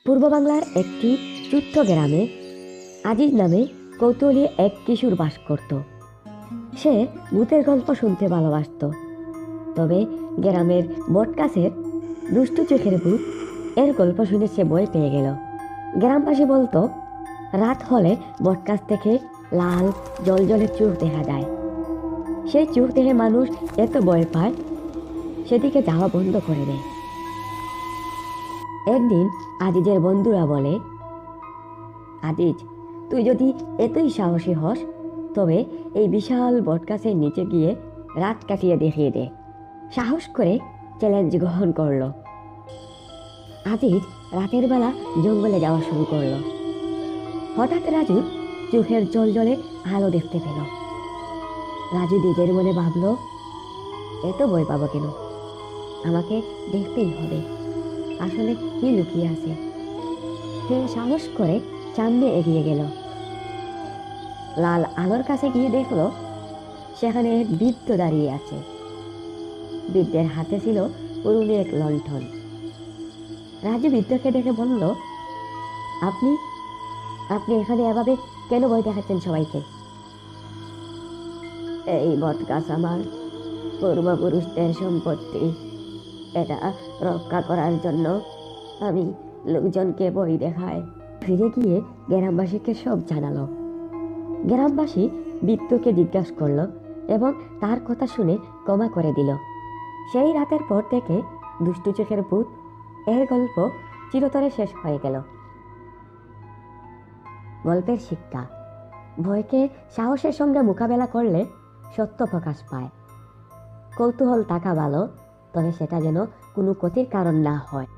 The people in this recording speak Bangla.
পূর্ব বাংলার একটি ছোট্ট গ্রামে আজিজ নামে কৌতূহলী এক কিশোর বাস করত। সে ভূতের গল্প শুনতে ভালোবাসত। তবে গ্রামের বটগাছের দুষ্টু চোখের ভূত এর গল্প শুনে সে ভয় পেয়ে গেল। গ্রামবাসী বলতো, রাত হলে বটগাছ থেকে লাল জলজলে চোখ দেখা যায়। সেই চোখ দেখে মানুষ এত ভয় পায়, সেদিকে যাওয়া বন্ধ করে দেয়। একদিন আজিজের বন্ধুরা বলে, আজিজ, তুই যদি এতই সাহসী হস তবে এই বিশাল বটগাছের নিচে গিয়ে রাত কাটিয়ে দেখিয়ে দে। সাহস করে চ্যালেঞ্জ গ্রহণ করলো। আজিজ রাতের বেলা জঙ্গলে যাওয়া শুরু করলো। হঠাৎ রাজু চোখের জলজলে আলো দেখতে পেল। রাজু নিজের মনে ভাবলো, এত ভয় পাবো কেন, আমাকে দেখতেই হবে, আসলে কি লুকিয়ে আছে। সে সাহস করে সামনে এগিয়ে গেল। লাল আলোর কাছে গিয়ে দেখলো সেখানে এক বৃদ্ধ দাঁড়িয়ে আছে। বৃদ্ধের হাতে ছিল পুরনো এক লণ্ঠন। রাজু বৃদ্ধকে দেখে বলল, আপনি আপনি এখানে এভাবে কেন ভয় দেখাচ্ছেন সবাইকে? এই বটগাছ আমার পূর্বপুরুষদের সম্পত্তি, এটা রক্ষা করার জন্য আমি লোকজনকে ভয় দেখাই। ফিরে গিয়ে গ্রামবাসীকে সব জানালো। গ্রামবাসী বৃদ্ধকে জিজ্ঞাসা করলো এবং তার কথা শুনে ক্ষমা করে দিল। সেই রাতের পর থেকে দুষ্টু চোখের ভূত এর গল্প চিরতরে শেষ হয়ে গেল। গল্পের শিক্ষা: ভয়কে সাহসের সঙ্গে মোকাবেলা করলে সত্য প্রকাশ পায়। কৌতূহল থাকা ভালো, তবে সেটা যেন কোনো ক্ষতির কারণ না হয়।